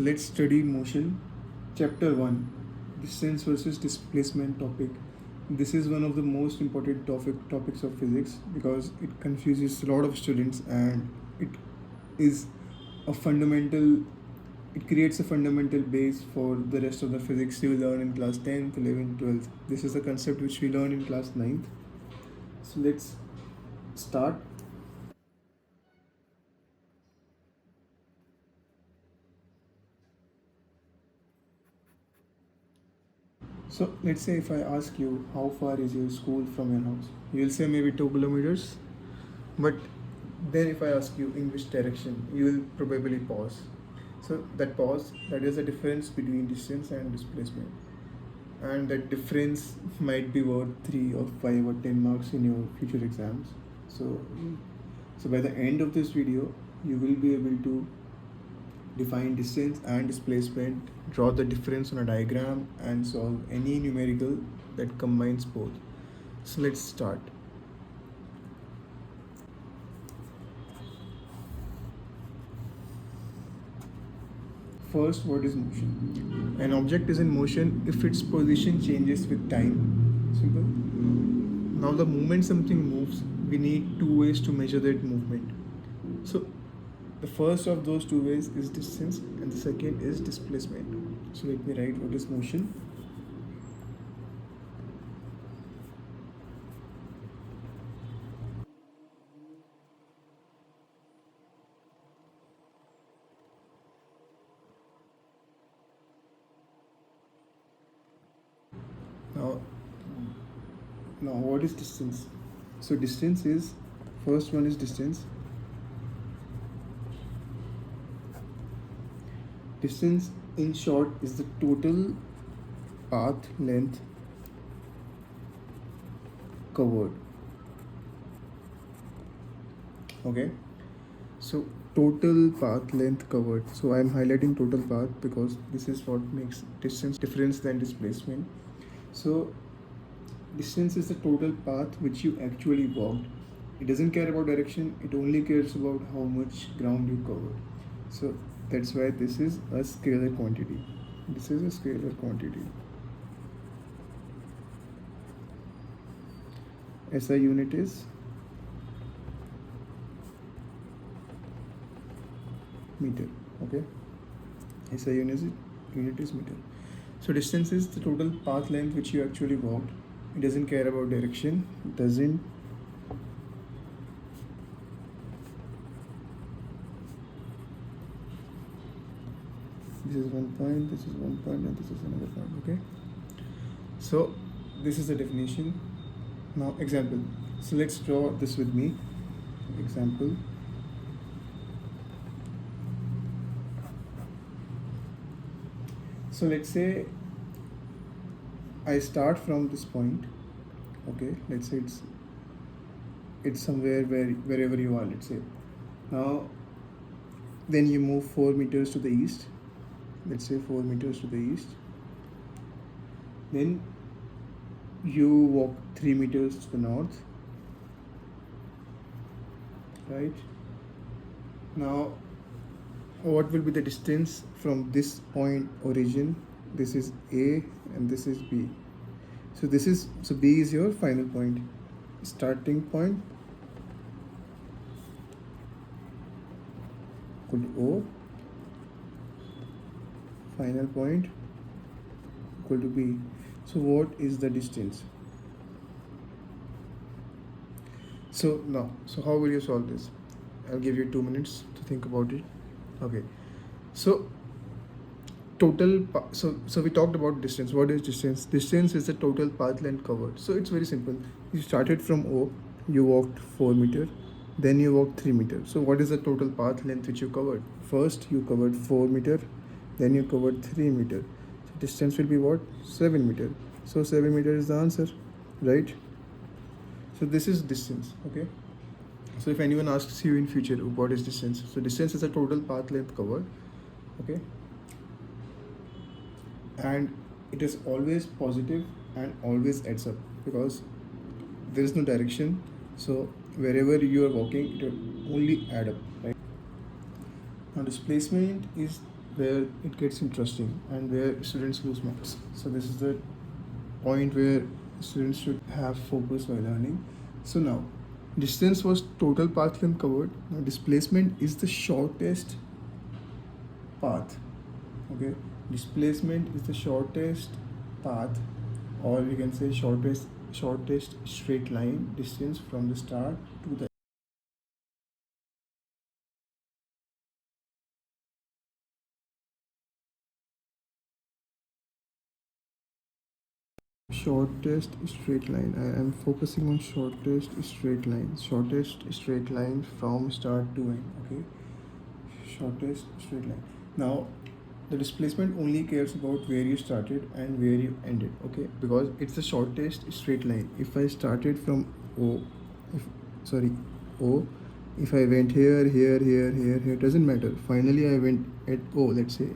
Let's study motion. Chapter 1, Distance versus Displacement topic. This is one of the most important topics of physics because it confuses a lot of students, and it is a fundamental it creates a fundamental base for the rest of the physics you learn in class 10th, 11th, 12th. This is a concept which we learn in class 9th. So let's start. So let's say if I ask you how far is your school from your house, you'll say maybe 2 kilometers. But then if I ask you in which direction, you will probably pause. So that pause, that is the difference between distance and displacement. And that difference might be worth 3 or 5 or 10 marks in your future exams. So by the end of this video, you will be able to define distance and displacement, draw the difference on a diagram, and solve any numerical that combines both. So let's start. First, what is motion? An object is in motion if its position changes with time. Simple. Now, the moment something moves, we need two ways to measure that movement. So, the first of those two ways is distance, and the second is displacement. So, let me write what is motion. Now, what is distance? So, distance is first one is distance. Distance, in short, is the total path length covered. Okay, so total path length covered. So I am highlighting total path because this is what makes distance different than displacement. So distance is the total path which you actually walked. It doesn't care about direction, it only cares about how much ground you covered. So that's why this is a scalar quantity. This is a scalar quantity. SI unit is meter. Okay, SI unit is meter. So distance is the total path length which you actually walked. It doesn't care about direction. It doesn't. This is one point, this is one point, and this is another point. Okay, so this is the definition. Now example. So let's draw this with me. Example. So let's say I start from this point. Okay, let's say it's somewhere wherever you are. Let's say now then you move 4 meters to the east. Let's say 4 meters to the east. Then you walk 3 meters to the north. Right. Now, what will be the distance from this point origin? This is A and this is B. So B is your final point, starting point equal to O, final point equal to B. So what is the distance? So how will you solve this? I'll give you 2 minutes to think about it. Okay, so so we talked about distance. What is distance? Distance is the total path length covered. So it's very simple. You started from O, you walked 4 meters, then you walked 3 meters. So what is the total path length which you covered? First you covered 4 meters, then you covered 3 meters. So distance will be what? 7 meters. So 7 meters is the answer, right? So this is distance. Okay, so if anyone asks you in future what is distance, so distance is the total path length covered. Okay, and it is always positive and always adds up because there is no direction. So wherever you are walking, it will only add up, right? Now displacement is where it gets interesting and where students lose marks. So this is the point where students should have focus while learning. So now, distance was total path length covered. Now displacement is the shortest path. Okay, displacement is the shortest path, or we can say shortest straight line distance from the start to the shortest straight line. I am focusing on shortest straight line. Shortest straight line from start to end. Okay, shortest straight line. Now the displacement only cares about where you started and where you ended. Okay, because it's the shortest straight line. If I started from O, if sorry O, if I went here, doesn't matter. Finally I went at O, let's say.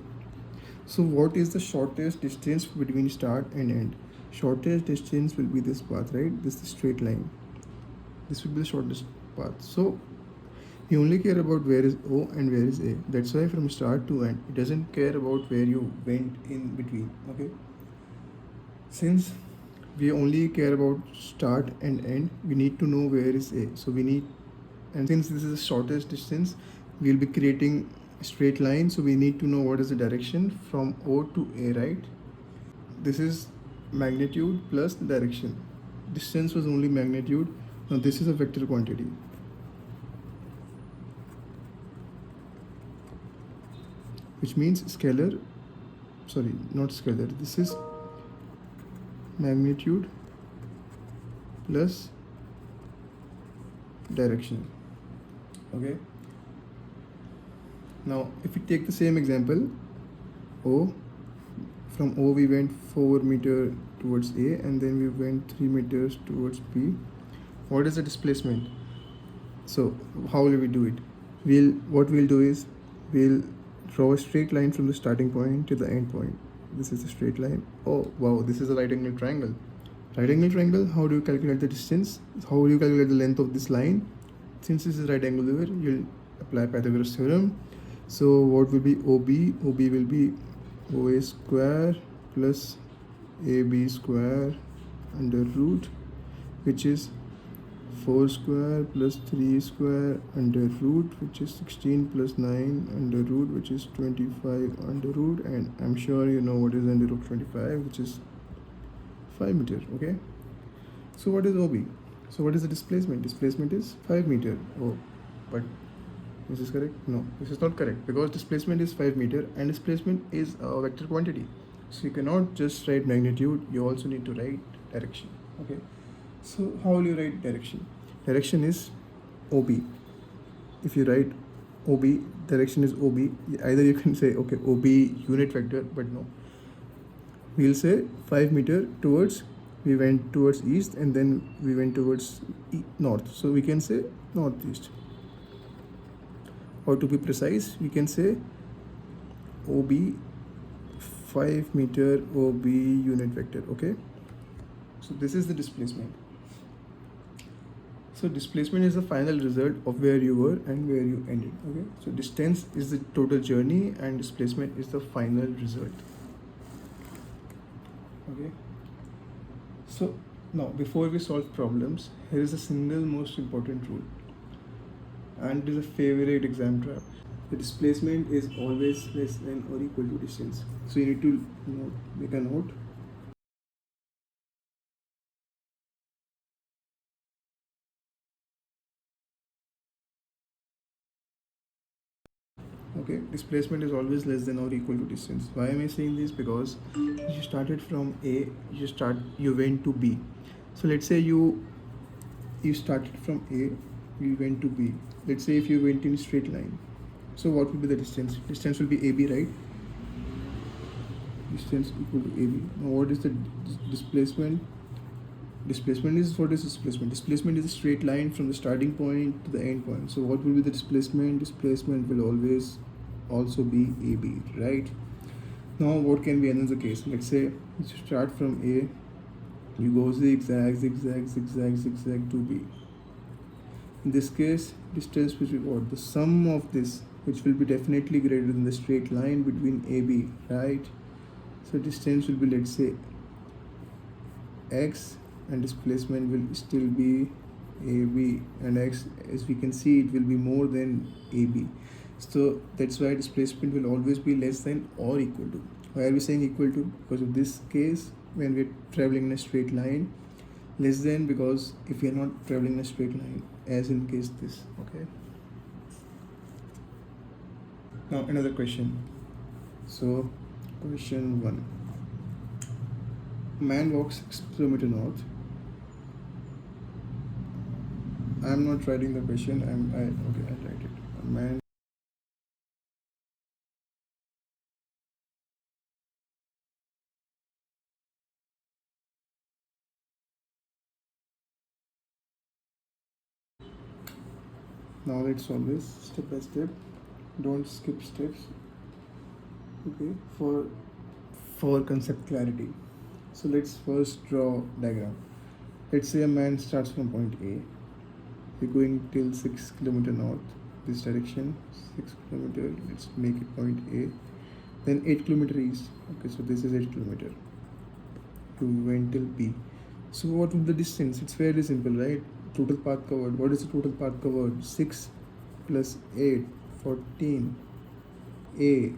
So what is the shortest distance between start and end? Shortest distance will be this path, right? This is straight line. This will be the shortest path. So you only care about where is O and where is A. That's why from start to end, it doesn't care about where you went in between. Okay. Since we only care about start and end, we need to know where is A. So we need, and since this is the shortest distance, we'll be creating a straight line. So we need to know what is the direction from O to A, right? This is magnitude plus the direction. Distance was only magnitude. Now this is a vector quantity. Which means scalar, sorry, not scalar, this is magnitude plus direction. Okay. Now if we take the same example, O, from O we went 4 meters towards A and then we went 3 meters towards B. What is the displacement? So how will we do it? What we'll do is we'll draw a straight line from the starting point to the end point. This is a straight line. Oh wow, this is a right angle triangle. Right angle triangle, how do you calculate the distance? How do you calculate the length of this line? Since this is right angle here, you'll apply Pythagoras theorem. So what will be OB? OB will be OA square plus AB square under root, which is 4 square plus 3 square under root, which is 16 plus 9 under root, which is 25 under root, and I'm sure you know what is under root 25, which is 5 meters. Okay, so what is OB? So what is the displacement? Displacement is 5 meter. Oh, but is this correct? No, this is not correct, because displacement is 5 meter and displacement is a vector quantity. So you cannot just write magnitude, you also need to write direction. Okay, so how will you write direction? Direction is OB. If you write OB, direction is OB. Either you can say, okay, OB unit vector, but no. We'll say 5 meter towards, we went towards east and then we went towards north. So we can say northeast. Or to be precise, we can say OB 5 meter OB unit vector. Okay. So this is the displacement. So displacement is the final result of where you were and where you ended. Okay. So distance is the total journey and displacement is the final result. Okay. So now before we solve problems, here is a single most important rule. And it is a favorite exam trap. The displacement is always less than or equal to distance. So you need to make a note. Okay, displacement is always less than or equal to distance. Why am I saying this? Because you started from A, you went to B. So let's say you started from A, you went to B. Let's say if you went in a straight line. So what will be the distance? Distance will be AB, right? Distance equal to AB. Now what is the displacement? Displacement is, what is displacement? Displacement is a straight line from the starting point to the end point. So what will be the displacement? Displacement will always also be AB, right? Now what can be another case? Let's say you start from A, you go zigzag to B. In this case, distance will be what? The sum of this which will be definitely greater than the straight line between AB, right? So distance will be, let's say, x, and displacement will still be AB, and x, as we can see, it will be more than AB. So that's why displacement will always be less than or equal to. Why are we saying equal to? Because of this case, when we're traveling in a straight line, less than, because if we are not traveling in a straight line, as in case this. Okay, now another question. So question 1, man walks 6 km north. I'm not writing the question. Okay, I'll write it. A man. Now let's solve this step by step. Don't skip steps. Okay, for concept clarity. So let's first draw diagram. Let's say a man starts from point A. We're going till 6 km north. This direction, 6 km. Let's make it point A. Then 8 km east. Okay, so this is 8 km. You went till B. So what will the distance? It's fairly simple, right? Total path covered. What is the total path covered? 6 plus 8, 14. A.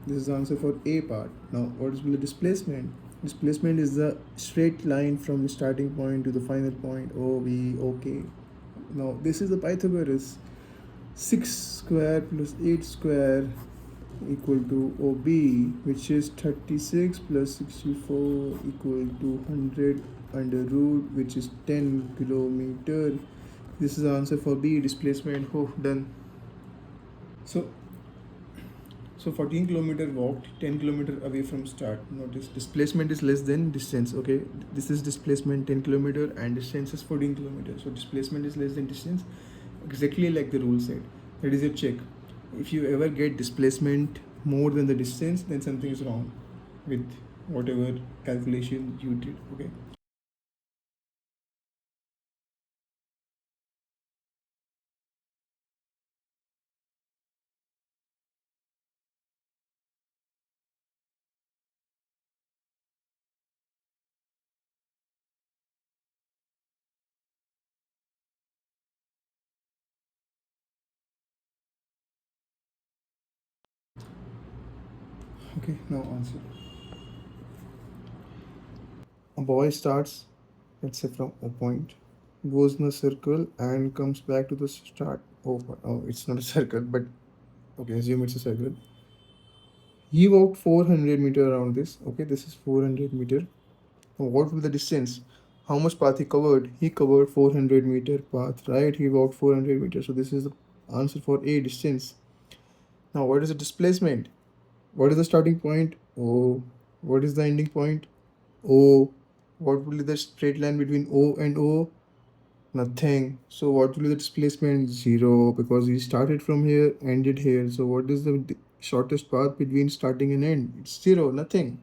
This is the answer for A part. Now, what is the displacement? Displacement is the straight line from the starting point to the final point. O, V, OK. Now, this is the Pythagoras. 6 square plus 8 square equal to OB, which is 36 plus 64 equal to 100 under root, which is 10 kilometer. This is the answer for B, displacement. Oh, done. So 14 km walked, 10 km away from start. Notice displacement is less than distance. Okay, this is displacement 10 km and distance is 14 km. So displacement is less than distance, exactly like the rule said. That is your check. If you ever get displacement more than the distance, then something is wrong with whatever calculation you did. Okay. Okay, now answer. A boy starts, let's say, from a point, goes in a circle and comes back to the start. Oh, it's not a circle, but okay, assume it's a circle. He walked 400 meter around this. Okay, this is 400 meter. Now, what will the distance? How much path he covered? He covered 400-meter path, right? He walked 400 meters. So this is the answer for A, distance. Now, what is the displacement? What is the starting point? O. What is the ending point? O. What will be the straight line between O and O? Nothing. So what will be the displacement? 0, because we started from here, ended here. So what is the shortest path between starting and end? It's 0, nothing.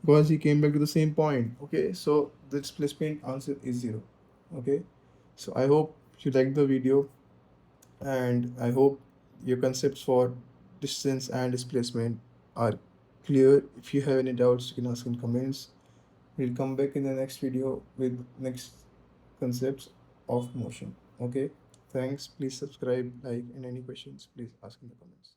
Because he came back to the same point. Okay, so the displacement answer is 0. Okay, so I hope you liked the video, and I hope your concepts for distance and displacement are clear. If you have any doubts, you can ask in comments. We'll come back in the next video with next concepts of motion. Okay, thanks. Please subscribe, like, and any questions, please ask in the comments.